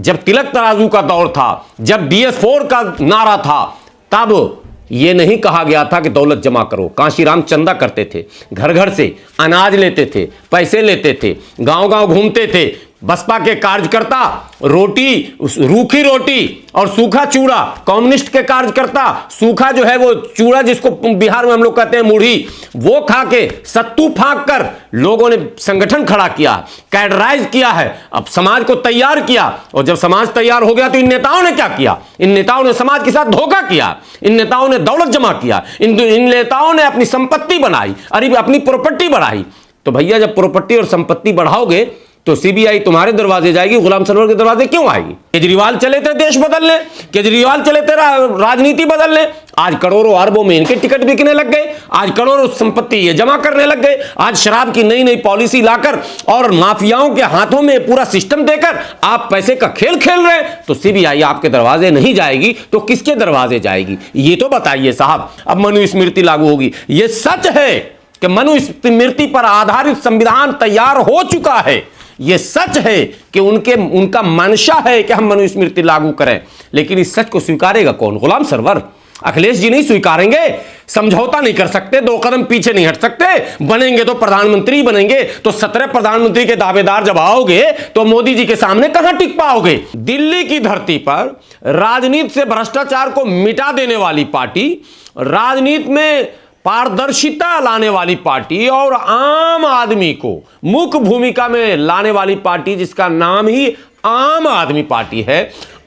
जब तिलक तराजू का दौर था, जब DS4 का नारा था, तब ये नहीं कहा गया था कि दौलत जमा करो। कांशीराम चंदा करते थे, घर घर से अनाज लेते थे, पैसे लेते थे, गांव गांव घूमते थे। बसपा के कार्यकर्ता रोटी, रूखी रोटी और सूखा चूड़ा, कम्युनिस्ट के कार्यकर्ता सूखा जो है वो चूड़ा जिसको बिहार में हम लोग कहते हैं मुढ़ी, वो खा के सत्तू फांक कर लोगों ने संगठन खड़ा किया, कैडराइज किया है, अब समाज को तैयार किया। और जब समाज तैयार हो गया तो इन नेताओं ने क्या किया? इन नेताओं ने समाज के साथ धोखा किया, इन नेताओं ने दौलत जमा किया, इन नेताओं ने अपनी संपत्ति बनाई, अरे अपनी प्रॉपर्टी बढ़ाई। तो भैया जब प्रॉपर्टी और संपत्ति बढ़ाओगे तो CBI तुम्हारे दरवाजे जाएगी, गुलाम सरवर के दरवाजे क्यों आएगी? केजरीवाल चले थे देश बदलने, केजरीवाल चले थे राजनीति बदलने, आज करोड़ों अरबों में इनके टिकट बिकने लग गए, आज करोड़ों संपत्ति ये जमा करने लग गए, आज शराब की नई नई पॉलिसी लाकर और माफियाओं के हाथों में पूरा सिस्टम देकर आप पैसे का खेल खेल रहे हैं। तो CBI आपके दरवाजे नहीं जाएगी तो किसके दरवाजे जाएगी? ये तो बताइए साहब। अब मनुस्मृति लागू होगी। ये सच है कि मनुस्मृति पर आधारित संविधान तैयार हो चुका है, यह सच है कि उनका मंशा है कि हम मनुस्मृति लागू करें, लेकिन इस सच को स्वीकारेगा कौन? गुलाम सरवर, अखिलेश जी नहीं स्वीकारेंगे, समझौता नहीं कर सकते, 2 कदम पीछे नहीं हट सकते। बनेंगे तो प्रधानमंत्री बनेंगे, तो 17 प्रधानमंत्री के दावेदार जब आओगे तो मोदी जी के सामने कहां टिक पाओगे? दिल्ली की धरती पर राजनीति से भ्रष्टाचार को मिटा देने वाली पार्टी, राजनीति में पारदर्शिता लाने वाली पार्टी और आम आदमी को मुख्य भूमिका में लाने वाली पार्टी, जिसका नाम ही आम आदमी पार्टी है।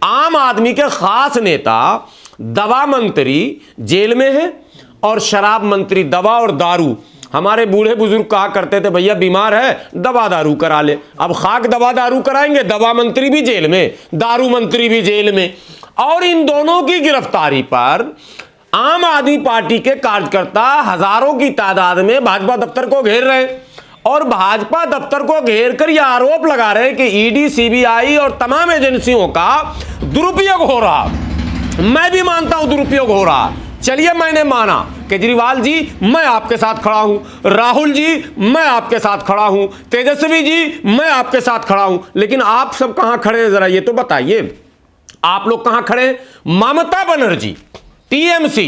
आम आदमी के खास नेता दवा मंत्री जेल में है और शराब मंत्री, दवा और दारू। हमारे बूढ़े बुजुर्ग कहा करते थे भैया बीमार है दवा दारू करा ले। अब खाक दवा दारू कराएंगे, दवा मंत्री भी जेल में, दारू मंत्री भी जेल में। और इन दोनों की गिरफ्तारी पर आम आदमी पार्टी के कार्यकर्ता हजारों की तादाद में भाजपा दफ्तर को घेर रहे हैं और भाजपा दफ्तर को घेर कर यह आरोप लगा रहे हैं कि ईडी, CBI और तमाम एजेंसियों का दुरुपयोग हो रहा। मैं भी मानता हूं दुरुपयोग हो रहा। चलिए मैंने माना, केजरीवाल जी मैं आपके साथ खड़ा हूं, राहुल जी मैं आपके साथ खड़ा हूं, तेजस्वी जी मैं आपके साथ खड़ा हूं, लेकिन आप सब कहां खड़े हैं? जरा ये तो बताइए, आप लोग कहां खड़े हैं? ममता बनर्जी, TMC,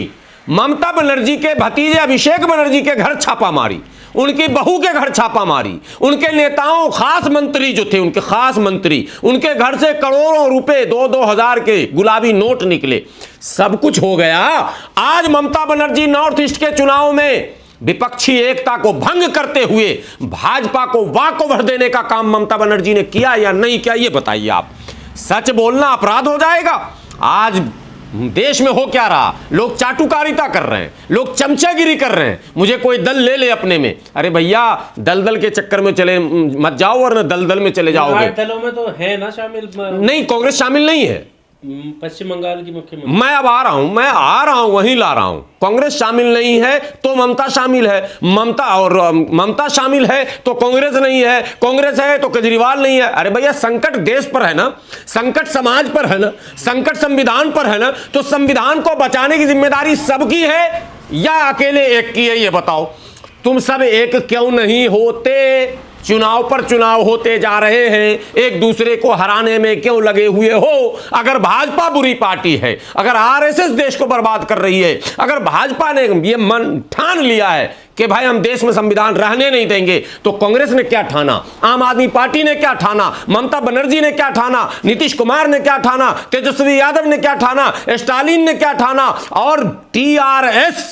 ममता बनर्जी के भतीजे अभिषेक बनर्जी के घर छापा मारी, उनकी बहू के घर छापा मारी, उनके नेताओं, खास मंत्री जो थे, उनके खास मंत्री, उनके घर से करोड़ों रुपए, 2-2 हजार के गुलाबी नोट निकले, सब कुछ हो गया। आज ममता बनर्जी नॉर्थ ईस्ट के चुनाव में विपक्षी एकता को भंग करते हुए भाजपा को वाकओवर देने का काम ममता बनर्जी ने किया या नहीं किया, ये बताइए आप। सच बोलना अपराध हो जाएगा। आज देश में हो क्या रहा? लोग चाटुकारिता कर रहे हैं, लोग चमचागिरी कर रहे हैं, मुझे कोई दल ले ले अपने में। अरे भैया दलदल के चक्कर में चले मत जाओ वरना दलदल में चले जाओगे। दलों में तो है ना शामिल? नहीं, कांग्रेस शामिल नहीं है। पश्चिम बंगाल की मुख्यमंत्री, मैं अब आ रहा हूं वहीं ला रहा हूं। कांग्रेस शामिल नहीं है तो ममता शामिल है, ममता शामिल है तो कांग्रेस नहीं है, कांग्रेस है तो केजरीवाल नहीं है। अरे भैया संकट देश पर है ना, संकट समाज पर है ना, संकट संविधान पर है ना, तो संविधान को बचाने की जिम्मेदारी सबकी है या अकेले एक की है? ये बताओ। तुम सब एक क्यों नहीं होते? चुनाव पर चुनाव होते जा रहे हैं, एक दूसरे को हराने में क्यों लगे हुए हो? अगर भाजपा बुरी पार्टी है, अगर RSS देश को बर्बाद कर रही है, अगर भाजपा ने ये मन ठान लिया है कि भाई हम देश में संविधान रहने नहीं देंगे, तो कांग्रेस ने क्या ठाना, आम आदमी पार्टी ने क्या ठाना, ममता बनर्जी ने क्या ठाना, नीतीश कुमार ने क्या ठाना, तेजस्वी यादव ने क्या ठाना, स्टालिन ने क्या ठाना, और TRS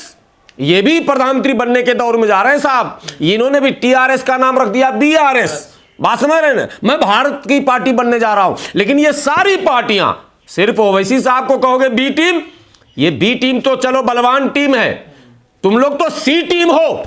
ये भी प्रधानमंत्री बनने के दौर में जा रहे हैं साहब। इन्होंने भी TRS का नाम रख दिया BRS। बात समझ रहे हैं? मैं भारत की पार्टी बनने जा रहा हूं, लेकिन ये सारी पार्टियां, सिर्फ ओवैसी साहब को कहोगे B टीम, ये B टीम तो चलो बलवान टीम है, तुम लोग तो C टीम हो,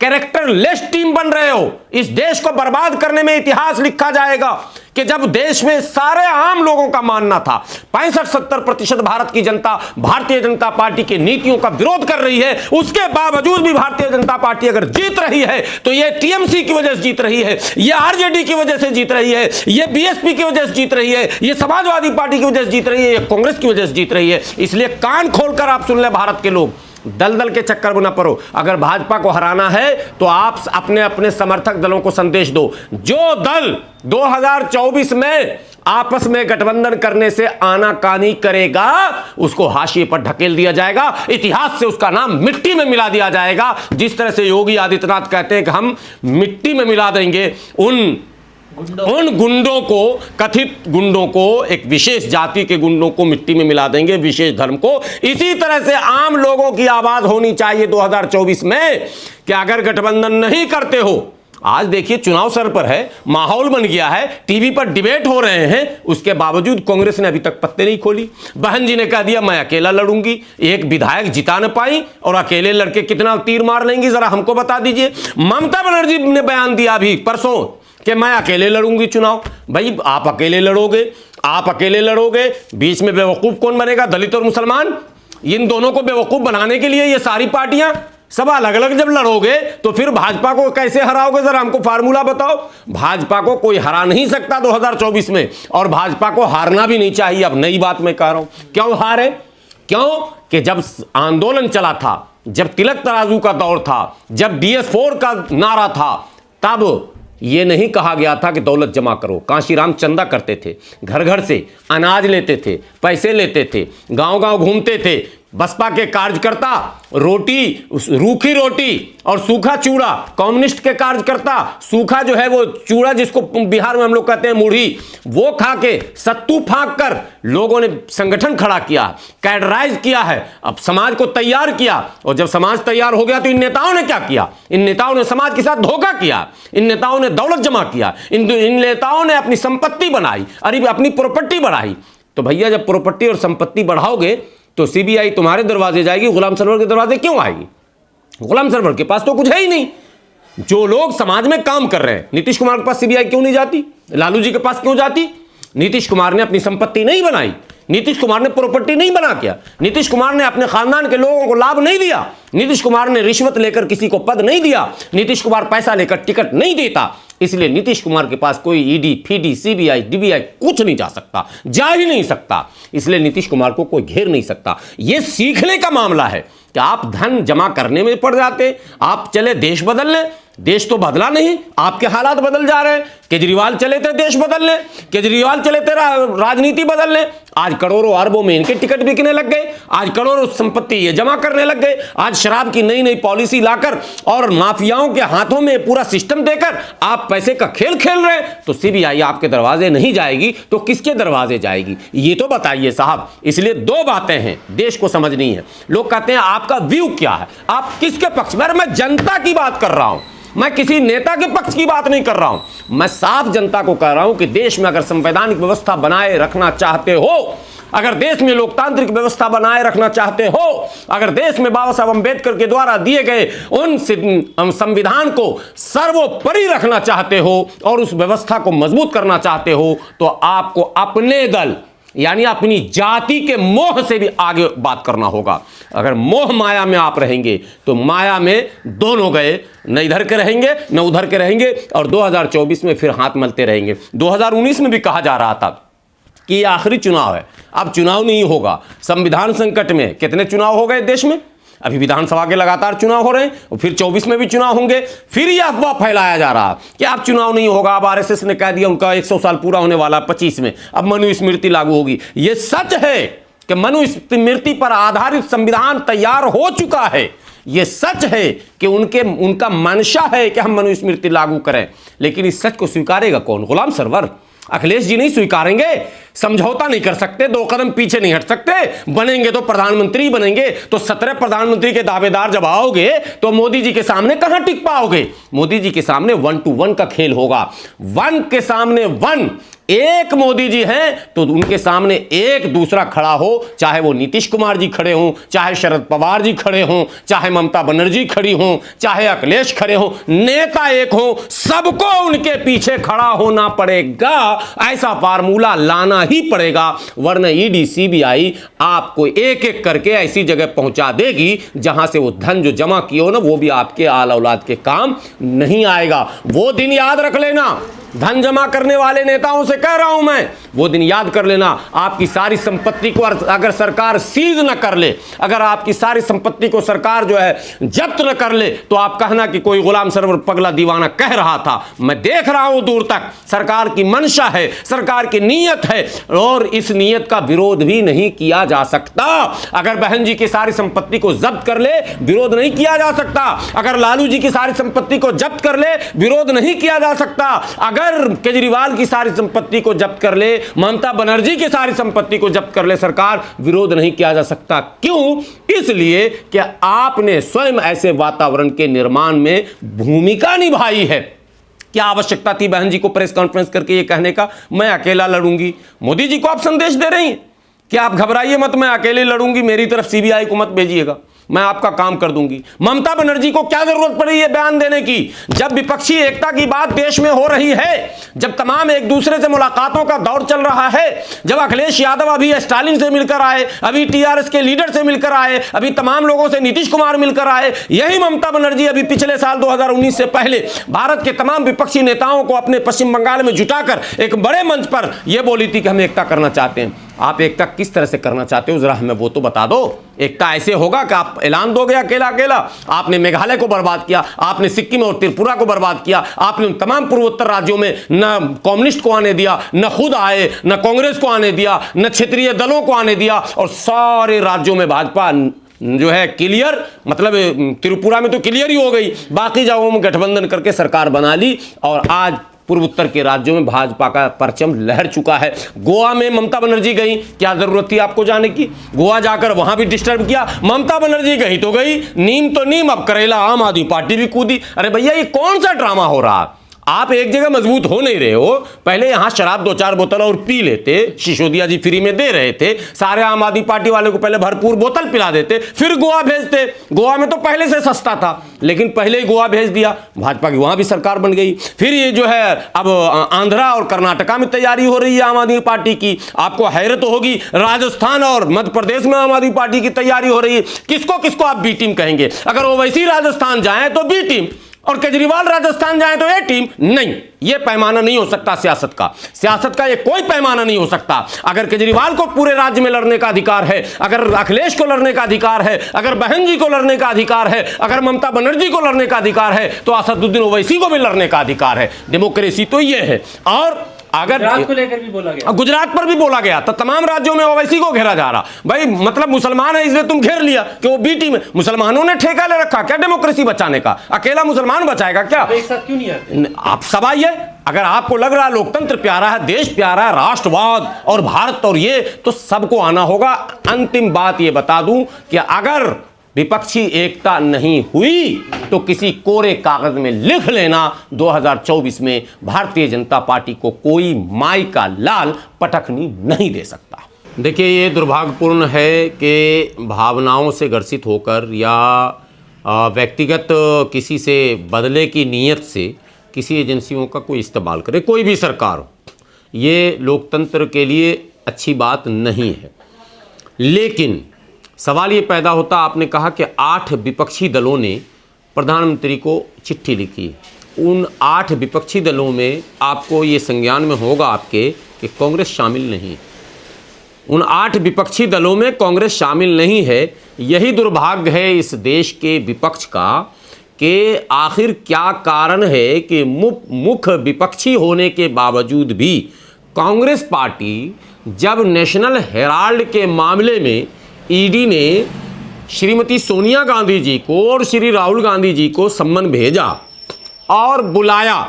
कैरेक्टरलेस टीम बन रहे हो। इस देश को बर्बाद करने में इतिहास लिखा जाएगा कि जब देश में सारे आम लोगों का मानना था 65-70% भारत की जनता भारतीय जनता पार्टी की नीतियों का विरोध कर रही है, उसके बावजूद भी भारतीय जनता पार्टी अगर जीत रही है तो यह TMC की वजह से जीत रही है, यह RJD की वजह से जीत रही है, यह BSP की वजह से जीत रही है, यह समाजवादी पार्टी की वजह से जीत रही है, यह कांग्रेस की वजह से जीत रही है। इसलिए कान खोलकर आप सुन ले भारत के लोग, दलदल के चक्कर में न पड़ो। अगर भाजपा को हराना है तो आप अपने अपने समर्थक दलों को संदेश दो, जो दल 2024 में आपस में गठबंधन करने से आनाकानी करेगा उसको हाशिए पर ढकेल दिया जाएगा, इतिहास से उसका नाम मिट्टी में मिला दिया जाएगा। जिस तरह से योगी आदित्यनाथ कहते हैं कि हम मिट्टी में मिला देंगे उन गुंडों को, कथित गुंडों को, एक विशेष जाति के गुंडों को मिट्टी में मिला देंगे, विशेष धर्म को। इसी तरह से आम लोगों की आवाज होनी चाहिए 2024 में कि अगर गठबंधन नहीं करते हो, आज देखिए चुनाव सर पर है, माहौल बन गया है, टीवी पर डिबेट हो रहे हैं, उसके बावजूद कांग्रेस ने अभी तक पत्ते नहीं खोली। बहन जी ने कह दिया मैं अकेला लड़ूंगी, एक विधायक जिता न पाई और अकेले लड़के कितना तीर मार लेंगी जरा हमको बता दीजिए। ममता बनर्जी ने बयान दिया अभी परसों कि मैं अकेले लड़ूंगी चुनाव। भाई आप अकेले लड़ोगे, बीच में बेवकूफ कौन बनेगा? दलित और मुसलमान। इन दोनों को बेवकूफ बनाने के लिए ये सारी पार्टियां सब अलग अलग जब लड़ोगे तो फिर भाजपा को कैसे हराओगे? जरा हमको फार्मूला बताओ। भाजपा को कोई हरा नहीं सकता 2024 में, और भाजपा को हारना भी नहीं चाहिए। अब नई बात मैं कह रहा हूं, क्यों हारे? क्यों कि जब आंदोलन चला था, जब तिलक तराजू का दौर था, जब DS4 का नारा था, तब ये नहीं कहा गया था कि दौलत जमा करो। कांशीराम चंदा करते थे, घर घर से अनाज लेते थे, पैसे लेते थे, गांव गांव घूमते थे। बसपा के कार्यकर्ता रोटी, रूखी रोटी और सूखा चूड़ा, कम्युनिस्ट के कार्यकर्ता सूखा जो है वो चूड़ा जिसको बिहार में हम लोग कहते हैं मुढ़ी, वो खा के सत्तू फाँक कर लोगों ने संगठन खड़ा किया, कैडराइज किया है, अब समाज को तैयार किया। और जब समाज तैयार हो गया तो इन नेताओं ने क्या किया? इन नेताओं ने समाज के साथ धोखा किया, इन नेताओं ने दौलत जमा किया, इन नेताओं ने अपनी संपत्ति बनाई, अरे अपनी प्रॉपर्टी बढ़ाई। तो भैया जब प्रॉपर्टी और संपत्ति बढ़ाओगे तो सीबीआई तुम्हारे दरवाजे जाएगी, गुलाम सरवर के दरवाजे क्यों आएगी? गुलाम सरवर के पास तो कुछ है ही नहीं। जो लोग समाज में काम कर रहे हैं, नीतीश कुमार के पास सीबीआई क्यों नहीं जाती? लालू जी के पास क्यों जाती? नीतीश कुमार ने अपनी संपत्ति नहीं बनाई, नीतीश कुमार ने प्रॉपर्टी नहीं बना किया, नीतीश कुमार ने अपने खानदान के लोगों को लाभ नहीं दिया, नीतीश कुमार ने रिश्वत लेकर किसी को पद नहीं दिया, नीतीश कुमार पैसा लेकर टिकट नहीं देता। इसलिए नीतीश कुमार के पास कोई ईडी, फीडी, सीबीआई, डीबीआई कुछ नहीं जा सकता, जा ही नहीं सकता। इसलिए नीतीश कुमार को कोई घेर नहीं सकता। यह सीखने का मामला है कि आप धन जमा करने में पड़ जाते, आप चले देश बदलने, देश तो बदला नहीं, आपके हालात बदल जा रहे हैं। केजरीवाल चले थे देश बदलने, केजरीवाल चले थे राजनीति बदलने, आज करोड़ों अरबों में इनके टिकट बिकने लग गए, आज करोड़ों संपत्ति ये जमा करने लग गए, आज शराब की नई नई पॉलिसी लाकर और माफियाओं के हाथों में पूरा सिस्टम देकर आप पैसे का खेल खेल रहे हैं। तो सीबीआई आपके दरवाजे नहीं जाएगी तो किसके दरवाजे जाएगी? ये तो बताइए साहब। इसलिए दो बातें हैं देश को समझनी है। लोग कहते हैं आपका व्यू क्या है, आप किसके पक्ष में? मैं जनता की बात कर रहा हूं, मैं किसी नेता के पक्ष की बात नहीं कर रहा हूं। मैं साफ जनता को कह रहा हूं कि देश में अगर संवैधानिक व्यवस्था बनाए रखना चाहते हो, अगर देश में लोकतांत्रिक व्यवस्था बनाए रखना चाहते हो, अगर देश में बाबा साहब अंबेडकर के द्वारा दिए गए उन संविधान को सर्वोपरि रखना चाहते हो और उस व्यवस्था को मजबूत करना चाहते हो, तो आपको अपने दल यानी अपनी जाति के मोह से भी आगे बात करना होगा। अगर मोह माया में आप रहेंगे तो माया में दोनों गए, न इधर के रहेंगे न उधर के रहेंगे, और 2024 में फिर हाथ मलते रहेंगे। 2019 में भी कहा जा रहा था कि ये आखिरी चुनाव है, अब चुनाव नहीं होगा। संविधान संकट में कितने चुनाव हो गए देश में, अभी विधानसभा के लगातार चुनाव हो रहे हैं और फिर 24 में भी चुनाव होंगे। फिर यह अफवाह फैलाया जा रहा कि अब चुनाव नहीं होगा, अब आरएसएस ने कह दिया उनका 100 साल पूरा होने वाला 25 में, अब मनुस्मृति लागू होगी। यह सच है कि मनुस्मृति पर आधारित संविधान तैयार हो चुका है, यह सच है कि उनका मंशा है कि हम मनुस्मृति लागू करें, लेकिन इस सच को स्वीकारेगा कौन? गुलाम सरवर, अखिलेश जी नहीं स्वीकारेंगे, समझौता नहीं कर सकते, 2 कदम पीछे नहीं हट सकते। बनेंगे तो प्रधानमंत्री बनेंगे, तो 17 प्रधानमंत्री के दावेदार जब आओगे तो मोदी जी के सामने कहां टिक पाओगे? मोदी जी के सामने 1 to 1 का खेल होगा। 1 के सामने 1, एक मोदी जी हैं तो उनके सामने एक दूसरा खड़ा हो, चाहे वो नीतीश कुमार जी खड़े हों, चाहे शरद पवार जी खड़े हों, चाहे ममता बनर्जी खड़ी हों, चाहे अखिलेश खड़े हों, नेता एक हो, सबको उनके पीछे खड़ा होना पड़ेगा। ऐसा फार्मूला लाना ही पड़ेगा, वरना ईडी सीबीआई आपको एक एक करके ऐसी जगह पहुंचा देगी जहां से वो धन जो जमा किए हो ना, वो भी आपके आल औलाद के काम नहीं आएगा। वो दिन याद रख लेना, धन जमा करने वाले नेताओं से कह रहा हूं मैं, वो दिन याद कर लेना। आपकी सारी संपत्ति को अगर सरकार सीज न कर ले, अगर आपकी सारी संपत्ति को सरकार जो है जब्त न कर ले, तो आप कहना कि कोई गुलाम सरवर पगला दीवाना कह रहा था। मैं देख रहा हूं दूर तक सरकार की मंशा है, सरकार की नीयत है, और इस नीयत का विरोध भी नहीं किया जा सकता। अगर बहन जी की सारी संपत्ति को जब्त कर ले, विरोध नहीं किया जा सकता। अगर लालू जी की सारी संपत्ति को जब्त कर ले, विरोध नहीं किया जा सकता। अगर केजरीवाल की सारी संपत्ति को जब्त कर ले, ममता बनर्जी की सारी संपत्ति को जब्त कर ले सरकार, विरोध नहीं किया जा सकता। क्यों? इसलिए कि आपने स्वयं ऐसे वातावरण के निर्माण में भूमिका निभाई है। क्या आवश्यकता थी बहन जी को प्रेस कॉन्फ्रेंस करके ये कहने का, मैं अकेला लड़ूंगी? मोदी जी को आप संदेश दे रही हैं कि आप घबराइए मत, मैं अकेले लड़ूंगी, मेरी तरफ सीबीआई को मत भेजिएगा, मैं आपका काम कर दूंगी। ममता बनर्जी को क्या जरूरत पड़ी है बयान देने की? जब विपक्षी एकता की बात देश में हो रही है, जब तमाम एक दूसरे से मुलाकातों का दौर चल रहा है, जब अखिलेश यादव अभी स्टालिन से मिलकर आए, अभी टीआरएस के लीडर से मिलकर आए, अभी तमाम लोगों से नीतीश कुमार मिलकर आए, यही ममता बनर्जी अभी पिछले साल 2019 से पहले भारत के तमाम विपक्षी नेताओं को अपने पश्चिम बंगाल में जुटाकर एक बड़े मंच पर यह बोली थी कि हम एकता करना चाहते हैं। आप एकता किस तरह से करना चाहते हो, जरा हमें वो तो बता दो। एकता ऐसे होगा कि आप ऐलान दोगे अकेला अकेला? आपने मेघालय को बर्बाद किया, आपने सिक्किम और त्रिपुरा को बर्बाद किया, आपने तमाम पूर्वोत्तर राज्यों में न कम्युनिस्ट को आने दिया, न खुद आए, न कांग्रेस को आने दिया, न क्षेत्रीय दलों को आने दिया, और सारे राज्यों में भाजपा जो है क्लियर, मतलब त्रिपुरा में तो क्लियर ही हो गई, बाकी जगहों में गठबंधन करके सरकार बना ली, और आज पूर्वोत्तर के राज्यों में भाजपा का परचम लहर चुका है। गोवा में ममता बनर्जी गई, क्या जरूरत थी आपको जाने की? गोवा जाकर वहां भी डिस्टर्ब किया। ममता बनर्जी गई तो गई, नीम तो नीम, अब करेला आम आदमी पार्टी भी कूदी। अरे भैया ये कौन सा ड्रामा हो रहा? आप एक जगह मजबूत हो नहीं रहे हो। पहले यहां शराब 2-4 बोतल और पी लेते, सिसोदिया जी फ्री में दे रहे थे, सारे आम आदमी पार्टी वाले को पहले भरपूर बोतल पिला देते, फिर गोवा भेजते। गोवा में तो पहले से सस्ता था, लेकिन पहले ही गोवा भेज दिया, भाजपा की वहां भी सरकार बन गई। फिर ये जो है अब आंध्रा और कर्नाटका में तैयारी हो रही है आम आदमी पार्टी की। आपको हैरत होगी, राजस्थान और मध्य प्रदेश में आम आदमी पार्टी की तैयारी हो रही है। किसको किसको आप बी टीम कहेंगे? अगर ओवैसी राजस्थान जाए तो बी टीम, और केजरीवाल राजस्थान जाए तो ए टीम। नहीं, ये पैमाना नहीं हो सकता सियासत का। सियासत का ये कोई पैमाना नहीं हो सकता। अगर केजरीवाल को पूरे राज्य में लड़ने का अधिकार है, अगर अखिलेश को लड़ने का अधिकार है, अगर बहन जी को लड़ने का अधिकार है, अगर ममता बनर्जी को लड़ने का अधिकार है, तो असदुद्दीन ओवैसी को भी लड़ने का अधिकार है। डेमोक्रेसी तो ये है। और अगर गुजरात को लेकर भी बोला गया, गुजरात पर भी बोला गया, तो तमाम राज्यों में ओवैसी को घेरा जा रहा। भाई मतलब मुसलमान है इसलिए तुम घेर लिया कि वो बी टीम है। मुसलमानों ने ठेका ले रखा क्या डेमोक्रेसी बचाने का? अकेला मुसलमान बचाएगा क्या? एक साथ क्यों नहीं आते? आप सवाल ये, अगर आपको लग रहा है लोकतंत्र प्यारा है, देश प्यारा है, राष्ट्रवाद और भारत और ये, तो सबको आना होगा। अंतिम बात ये बता दूं कि अगर विपक्षी एकता नहीं हुई तो किसी कोरे कागज में लिख लेना, 2024 में भारतीय जनता पार्टी को कोई माई का लाल पटखनी नहीं दे सकता। देखिए, ये दुर्भाग्यपूर्ण है कि भावनाओं से ग्रसित होकर या व्यक्तिगत किसी से बदले की नीयत से किसी एजेंसियों का कोई इस्तेमाल करे, कोई भी सरकार हो, ये लोकतंत्र के लिए अच्छी बात नहीं है। लेकिन सवाल ये पैदा होता, आपने कहा कि 8 विपक्षी दलों ने प्रधानमंत्री को चिट्ठी लिखी। उन 8 विपक्षी दलों में आपको ये संज्ञान में होगा आपके कि कांग्रेस शामिल नहीं है। उन 8 विपक्षी दलों में कांग्रेस शामिल नहीं है। यही दुर्भाग्य है इस देश के विपक्ष का कि आखिर क्या कारण है कि मुख्य विपक्षी होने के बावजूद भी कांग्रेस पार्टी जब नेशनल हेराल्ड के मामले में ईडी ने श्रीमती सोनिया गांधी जी को और श्री राहुल गांधी जी को सम्मन भेजा और बुलाया,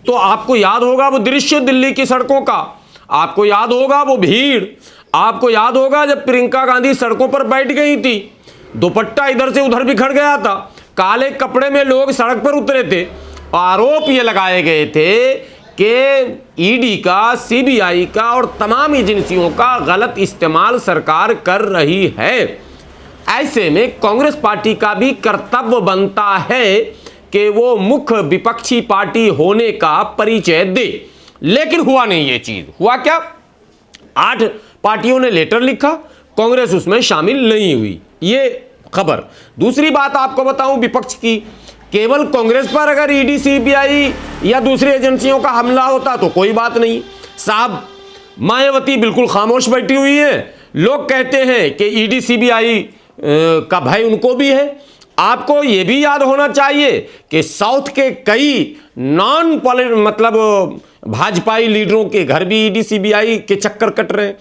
तो आपको याद होगा वो दृश्य दिल्ली की सड़कों का, आपको याद होगा वो भीड़, आपको याद होगा जब प्रियंका गांधी सड़कों पर बैठ गई थी, दुपट्टा इधर से उधर बिखर गया था, काले कपड़े में लोग सड़क पर उतरे थे। आरोप ये लगाए गए थे कि ईडी का, सीबीआई का और तमाम एजेंसियों का गलत इस्तेमाल सरकार कर रही है। ऐसे में कांग्रेस पार्टी का भी कर्तव्य बनता है कि वो मुख्य विपक्षी पार्टी होने का परिचय दे। लेकिन हुआ नहीं ये चीज। हुआ क्या? 8 पार्टियों ने लेटर लिखा, कांग्रेस उसमें शामिल नहीं हुई, ये खबर। दूसरी बात आपको बताऊं विपक्ष की, केवल कांग्रेस पर अगर ईडी सीबीआई या दूसरी एजेंसियों का हमला होता तो कोई बात नहीं। साहब, मायावती बिल्कुल खामोश बैठी हुई है। लोग कहते हैं कि ईडी सीबीआई का भय उनको भी है। आपको यह भी याद होना चाहिए कि साउथ के कई भाजपाई लीडरों के घर भी ईडी सीबीआई के चक्कर कट रहे हैं।